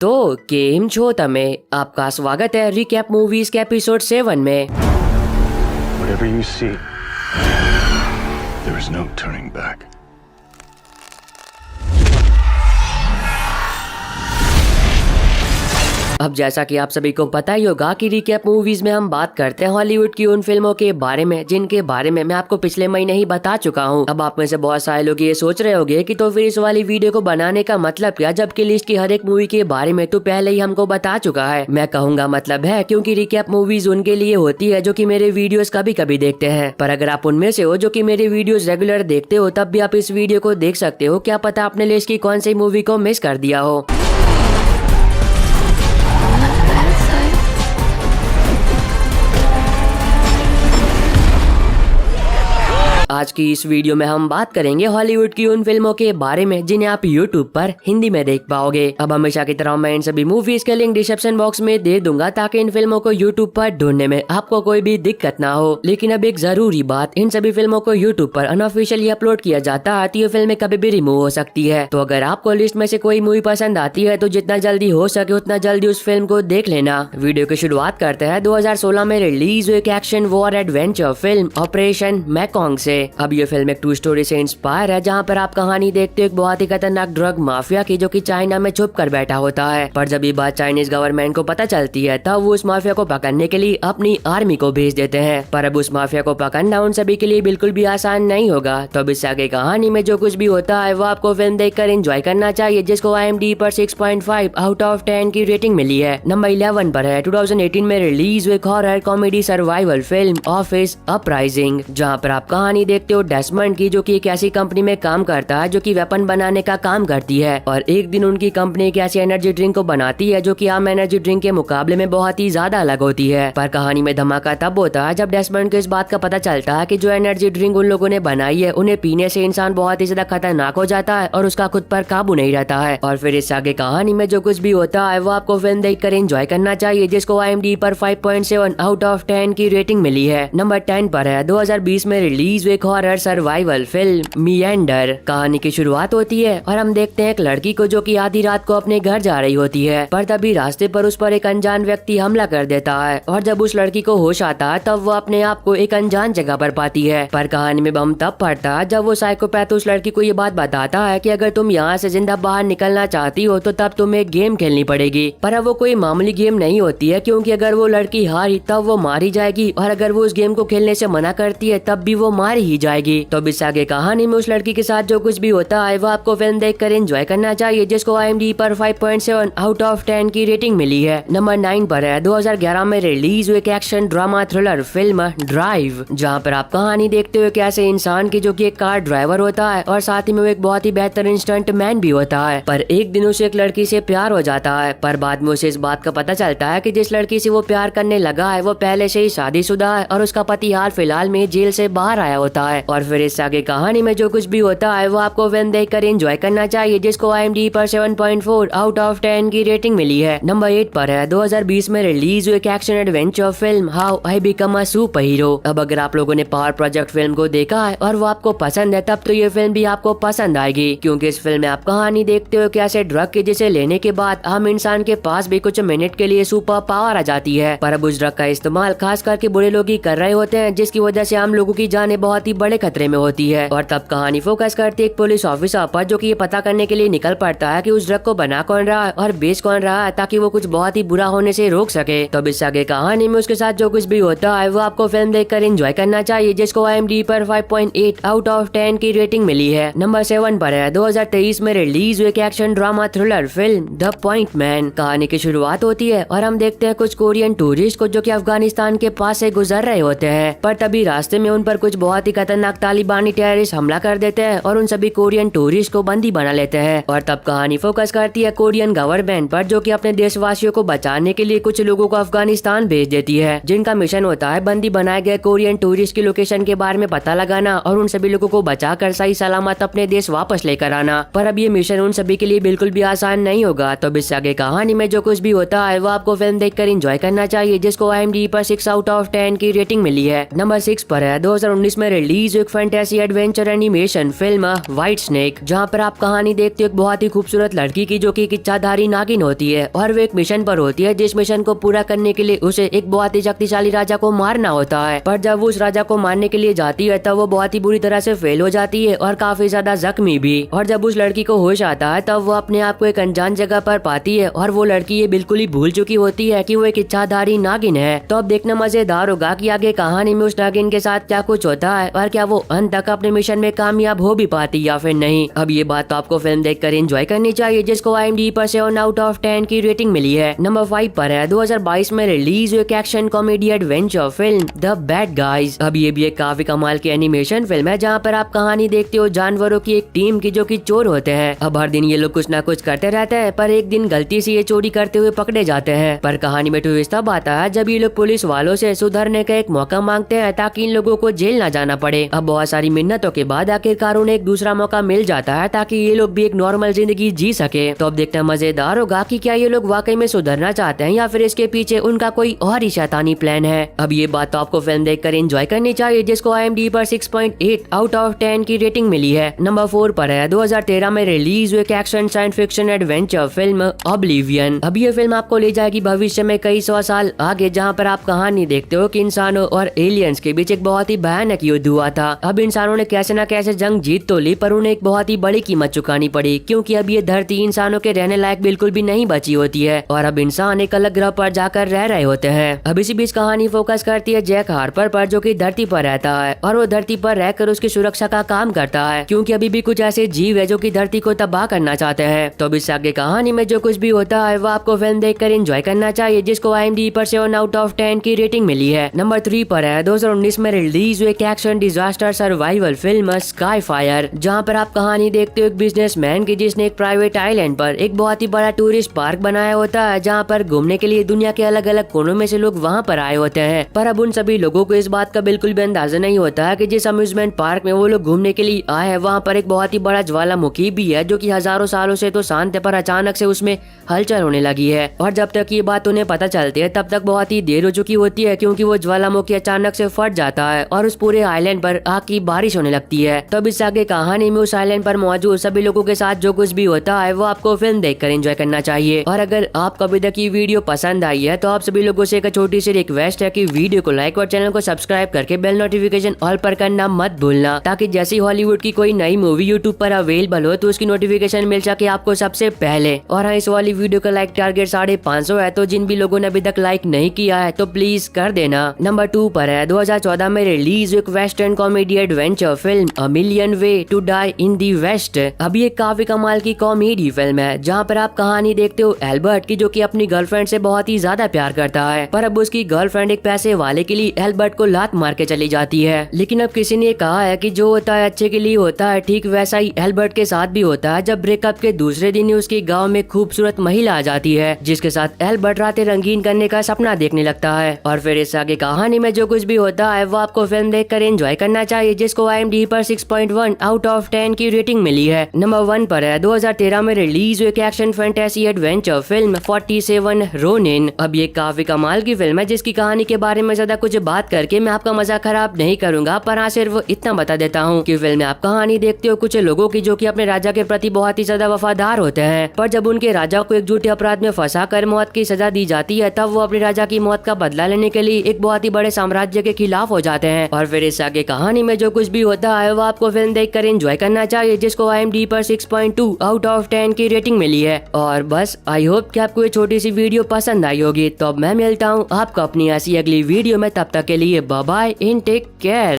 तो केम छो तमे आपका स्वागत है रिकैप मूवीज के एपिसोड 7 में। Whatever you see, there is no turning back. अब जैसा कि आप सभी को पता ही होगा कि रिकैप मूवीज में हम बात करते हैं हॉलीवुड की उन फिल्मों के बारे में जिनके बारे में मैं आपको पिछले महीने ही बता चुका हूं। अब आप में से बहुत सारे लोग ये सोच रहे होंगे कि तो फिर इस वाली वीडियो को बनाने का मतलब क्या, जबकि लिस्ट की हर एक मूवी के बारे में तो पहले ही हमको बता चुका है। मैं कहूंगा मतलब है क्योंकि रिकैप मूवीज उनके लिए होती है जो कि मेरे वीडियोस कभी कभी देखते हैं। पर अगर आप उनमें से हो जो कि मेरे वीडियोस रेगुलर देखते हो, तब भी आप इस वीडियो को देख सकते हो। क्या पता आपने लिस्ट की कौन सी मूवी को मिस कर दिया हो। आज की इस वीडियो में हम बात करेंगे हॉलीवुड की उन फिल्मों के बारे में जिन्हें आप YouTube पर हिंदी में देख पाओगे। अब हमेशा की तरह मैं इन सभी मूवीज के लिंक डिस्क्रिप्शन बॉक्स में दे दूंगा ताकि इन फिल्मों को YouTube पर ढूंढने में आपको कोई भी दिक्कत ना हो। लेकिन अब एक जरूरी बात, इन सभी फिल्मों को YouTube पर अनऑफिशियली अपलोड किया जाता है तो ये फिल्में कभी भी रिमूव हो सकती है। तो अगर आपको लिस्ट में से कोई मूवी पसंद आती है तो जितना जल्दी हो सके उतना जल्दी उस फिल्म को देख लेना। वीडियो की शुरुआत करते हैं 2016 में रिलीज हुई एक action war adventure film operation Mekong से। अब ये फिल्म एक ट्रू स्टोरी से इंस्पायर है, जहाँ पर आप कहानी देखते हो एक बहुत ही खतरनाक ड्रग माफिया की जो कि चाइना में छुप कर बैठा होता है। पर जब ये बात चाइनीज गवर्नमेंट को पता चलती है तब वो उस माफिया को पकड़ने के लिए अपनी आर्मी को भेज देते हैं। पर अब उस माफिया को पकड़ना उन सभी के लिए बिल्कुल भी आसान नहीं होगा। तो अब इससे आगे कहानी में जो कुछ भी होता है वो आपको फिल्म देखकर एंजॉय करना चाहिए, जिसको IMDb पर 6.5 आउट ऑफ 10 की रेटिंग मिली है। नंबर 11 पर है 2018 में रिलीज हुई horror comedy survival film office uprising, जहाँ पर आप कहानी देखते हो डेस्मंड की, जो कि एक ऐसी कंपनी में काम करता है जो कि वेपन बनाने का काम करती है। और एक दिन उनकी कंपनी एक ऐसी एनर्जी ड्रिंक को बनाती है जो कि आम एनर्जी ड्रिंक के मुकाबले में बहुत ही ज्यादा अलग होती है। पर कहानी में धमाका तब होता है जब डेस्मंड को इस बात का पता चलता है कि जो एनर्जी ड्रिंक उन लोगों ने बनाई है उन्हें पीने से इंसान बहुत ही ज्यादा खतरनाक हो जाता है और उसका खुद पर काबू नहीं रहता है। और फिर इससे आगे कहानी में जो कुछ भी होता है वो आपको फिल्म देखकर एंजॉय करना चाहिए, जिसको IMDb पर 5.7 आउट ऑफ 10 की रेटिंग मिली है। नंबर 10 पर है 2020 में रिलीज हुई हॉरर सर्वाइवल फिल्म मिएंडर। कहानी की शुरुआत होती है और हम देखते हैं एक लड़की को जो कि आधी रात को अपने घर जा रही होती है, पर तभी रास्ते पर उस पर एक अनजान व्यक्ति हमला कर देता है। और जब उस लड़की को होश आता है तब वो अपने आप को एक अनजान जगह पर पाती है। पर कहानी में बम तब पड़ता है जब वो साइकोपैथ उस लड़की को ये बात बताता है कि अगर तुम यहाँ से जिंदा बाहर निकलना चाहती हो तो तब तुम्हें एक गेम खेलनी पड़ेगी। पर अब वो कोई मामूली गेम नहीं होती है, क्योंकि अगर वो लड़की हारी तब वो मारी जाएगी और अगर वो उस गेम को खेलने से मना करती है तब भी वो मारी ही जाएगी। तो इससे आगे कहानी में उस लड़की के साथ जो कुछ भी होता है वो आपको फिल्म देखकर एंजॉय करना चाहिए, जिसको IMDb पर 5.7 आउट ऑफ 10 की रेटिंग मिली है। नंबर 9 पर है 2011 में रिलीज हुई एक action drama thriller film drive, जहाँ पर आप कहानी देखते हो कैसे इंसान की जो कि एक कार ड्राइवर होता है और साथ ही में वो एक बहुत ही बेहतरीन स्टंट मैन भी होता है। पर एक दिन उसे एक लड़की से प्यार हो जाता है, पर बाद में उसे इस बात का पता चलता है कि जिस लड़की से वो प्यार करने लगा है वो पहले से ही शादीशुदा है और उसका पति हाल फिलहाल में जेल से बाहर आया होता है। और फिर इससे आगे कहानी में जो कुछ भी होता है वो आपको फिल्म देखकर एंजॉय करना चाहिए, जिसको IMDb पर 7.4 आउट ऑफ 10 की रेटिंग मिली है। नंबर 8 पर है 2020 में रिलीज हुई एक action adventure film how I become a super hero. अब अगर आप लोगों ने पावर प्रोजेक्ट फिल्म को देखा है और वो आपको पसंद है तब तो ये फिल्म भी आपको पसंद आएगी, क्योंकि इस फिल्म में आप कहानी देखते हो कैसे ड्रग के जिसे लेने के बाद आम इंसान के पास भी कुछ मिनट के लिए सुपर पावर आ जाती है। पर अब उस ड्रग का इस्तेमाल खास करके बुरे लोग ही कर रहे होते हैं, जिसकी वजह से आम लोगों की जानें बहुत ही बड़े खतरे में होती है। और तब कहानी फोकस करती है एक पुलिस ऑफिसर पर, जो कि ये पता करने के लिए निकल पड़ता है कि उस ड्रग को बना कौन रहा है और बेच कौन रहा है, ताकि वो कुछ बहुत ही बुरा होने से रोक सके। तो अब इससे आगे कहानी में उसके साथ जो कुछ भी होता है वो आपको फिल्म देखकर एंजॉय करना चाहिए, जिसको IMDb पर 5.8 आउट ऑफ 10 की रेटिंग मिली है। नंबर 7 पर है 2023 में रिलीज हुई एक action drama thriller film the point man. कहानी की शुरुआत होती है और हम देखते हैं कुछ कोरियन टूरिस्ट को जो कि अफगानिस्तान के पास से गुजर रहे होते हैं, पर तभी रास्ते में उन पर कुछ बहुत ही खतरनाक तालिबानी टेररिस्ट हमला कर देते हैं और उन सभी कोरियन टूरिस्ट को बंदी बना लेते हैं। और तब कहानी फोकस करती है कोरियन गवर्नमेंट पर, जो कि अपने देशवासियों को बचाने के लिए कुछ लोगों को अफगानिस्तान भेज देती है, जिनका मिशन होता है बंदी बनाए गए कोरियन टूरिस्ट की लोकेशन के बारे में पता लगाना और उन सभी लोगों को बचाकर सही सलामत अपने देश वापस लेकर आना। पर अब ये मिशन उन सभी के लिए बिल्कुल भी आसान नहीं होगा। तो इससे आगे कहानी में जो कुछ भी होता है वो आपको फिल्म देखकर एंजॉय करना चाहिए, जिसको IMDb पर 6 आउट ऑफ 10 की रेटिंग मिली है। नंबर 6 पर है 2019 में रिलीज एक fantasy adventure animation film white snake, जहाँ पर आप कहानी देखते हो एक बहुत ही खूबसूरत लड़की की जो कि एक इच्छाधारी नागिन होती है और वो एक मिशन पर होती है, जिस मिशन को पूरा करने के लिए उसे एक बहुत ही शक्तिशाली राजा को मारना होता है। पर जब वो उस राजा को मारने के लिए जाती है तब वो बहुत ही बुरी तरह से फेल हो जाती है और काफी ज्यादा जख्मी भी। और जब उस लड़की को होश आता है तब वो अपने आप को एक अनजान जगह पर पाती है और वो लड़की ये बिल्कुल ही भूल चुकी होती है कि वो एक इच्छाधारी नागिन है। तो अब देखना मजेदार होगा कि आगे कहानी में उस नागिन के साथ क्या कुछ होता है और क्या वो अंत तक अपने मिशन में कामयाब हो भी पाती या फिर नहीं। अब ये बात तो आपको फिल्म देखकर एंजॉय करनी चाहिए, जिसको IMDb पर 7/10 की रेटिंग मिली है। नंबर 5 पर है 2022 में रिलीज एक action comedy adventure film the bad guys. अब ये भी एक काफी कमाल की एनिमेशन फिल्म है, जहाँ पर आप कहानी देखते हो जानवरों की एक टीम की जो कि चोर होते हैं। अब हर दिन ये लोग कुछ ना कुछ करते रहते हैं, पर एक दिन गलती से ये चोरी करते हुए पकड़े जाते हैं। पर कहानी में ट्विस्ट तब आता है जब ये लोग पुलिस वालों से सुधरने का एक मौका मांगते हैं ताकि इन लोगों को जेल ना जाना पड़े। अब बहुत सारी मिन्नतों के बाद आखिरकार उन्हें एक दूसरा मौका मिल जाता है ताकि ये लोग भी एक नॉर्मल जिंदगी जी सके। तो अब देखना मजेदार होगा कि क्या ये लोग वाकई में सुधरना चाहते हैं या फिर इसके पीछे उनका कोई और ही शैतानी प्लान है। अब ये बात तो आपको फिल्म देखकर एंजॉय करनी चाहिए, जिसको IMDb पर 6.8/10 की रेटिंग मिली है। नंबर 4 पर है 2013 में रिलीज एक action science fiction adventure film oblivion. अब ये फिल्म आपको ले जाएगी भविष्य में कई 100 साल आगे, जहाँ पर आप कहानी देखते हो कि इंसानों और एलियंस के बीच एक बहुत ही भयानक युद्ध हुआ था। अब इंसानों ने कैसे न कैसे जंग जीत तो ली, पर उन्हें एक बहुत ही बड़ी कीमत चुकानी पड़ी, क्योंकि अब ये धरती इंसानों के रहने लायक बिल्कुल भी नहीं बची होती है और अब इंसान एक अलग ग्रह पर जाकर रह रहे होते हैं। अब इसी बीच कहानी फोकस करती है जैक हार्पर पर, जो कि धरती पर रहता है और वो धरती पर रहकर उसकी सुरक्षा का काम करता है, क्योंकि अभी भी कुछ ऐसे जीव है जो कि धरती को तबाह करना चाहते हैं। तो अब इससे आगे कहानी में जो कुछ भी होता है वो आपको फिल्म देखकर एंजॉय करना चाहिए, जिसको IMDb पर 7/10 की रेटिंग मिली है। नंबर 3 पर है 2019 में रिलीज एक action disaster survival film sky fire, जहाँ पर आप कहानी देखते हो एक बिजनेसमैन की जिसने एक प्राइवेट आइलैंड पर एक बहुत ही बड़ा टूरिस्ट पार्क बनाया होता है, जहाँ पर घूमने के लिए दुनिया के अलग अलग कोनों में से लोग वहाँ पर आए होते हैं। पर अब उन सभी लोगों को इस बात का बिल्कुल भी अंदाजा नहीं होता है कि जिस अम्यूजमेंट पार्क में वो लोग घूमने के लिए आए हैं वहाँ पर एक बहुत ही बड़ा ज्वालामुखी भी है, जो कि हजारों सालों से तो शांत है, पर अचानक से उसमें हलचल होने लगी है। और जब तक ये बात उन्हें पता चलती है तब तक बहुत ही देर हो चुकी होती है, क्योंकि वो ज्वालामुखी अचानक से फट जाता है और उस पूरे आइलैंड पर आग की बारिश होने लगती है। तब इससे आगे कहानी में उस आइलैंड पर मौजूद सभी लोगों के साथ जो कुछ भी होता है वो आपको फिल्म देखकर एंजॉय करना चाहिए। और अगर आपको अभी तक ये वीडियो पसंद आई है तो आप सभी लोगों से एक छोटी सी रिक्वेस्ट है कि वीडियो को लाइक और चैनल को सब्सक्राइब करके बेल नोटिफिकेशन ऑल पर करना मत भूलना, ताकि जैसे ही हॉलीवुड की कोई नई मूवी यूट्यूब पर अवेलेबल हो तो उसकी नोटिफिकेशन मिल सके आपको सबसे पहले। और हाँ, इस वाली वीडियो का लाइक टारगेट 550 है, तो जिन भी लोगों ने अभी तक लाइक नहीं किया है तो प्लीज कर देना। नंबर 2 पर है 2014 में रिलीज एक western comedy adventure film a million way to die in the west. अभी एक काफी कमाल की कॉमेडी फिल्म है, जहाँ पर आप कहानी देखते हो एल्बर्ट की, जो कि अपनी गर्लफ्रेंड से बहुत ही ज्यादा प्यार करता है, पर अब उसकी गर्लफ्रेंड एक पैसे वाले के लिए एल्बर्ट को लात मार के चली जाती है। लेकिन अब किसी ने कहा है कि जो होता है अच्छे के लिए होता है, ठीक वैसा ही एल्बर्ट के साथ भी होता है। जब ब्रेकअप के दूसरे दिन ही उसके गाँव में खूबसूरत महिला आ जाती है, जिसके साथ एल्बर्ट रातें रंगीन करने का सपना देखने लगता है। और फिर इस आगे कहानी में जो कुछ भी होता है वो आपको फिल्म देखकर एंजॉय करना चाहिए, जिसको IMDb पर 6.1/10 की रेटिंग मिली है। नंबर 1 पर है 2013 में रिलीज एक action fantasy adventure film 47 Ronin. अब ये काफी कमाल की फिल्म है, जिसकी कहानी के बारे में ज्यादा कुछ बात करके मैं आपका मजा खराब नहीं करूंगा, पर हाँ सिर्फ इतना बता देता हूँ कि फिल्म में आप कहानी देखते हो कुछ लोगों की जो कि अपने राजा के प्रति बहुत ही ज्यादा वफादार होते हैं, पर जब उनके राजा को एक झूठे अपराध में फंसा कर मौत की सजा दी जाती है तब वो अपने राजा की मौत का बदला लेने के लिए एक बहुत ही बड़े साम्राज्य के खिलाफ हो जाते हैं। और फिर इस आगे कहानी में जो कुछ भी होता है वो आपको फिल्म देखकर एंजॉय करना चाहिए, जिसको IMDb पर 6.2/10 की रेटिंग मिली है। और बस आई होप कि आपको ये छोटी सी वीडियो पसंद आई होगी। तो अब मैं मिलता हूँ आपको अपनी ऐसी अगली वीडियो में, तब तक के लिए bye bye and take care.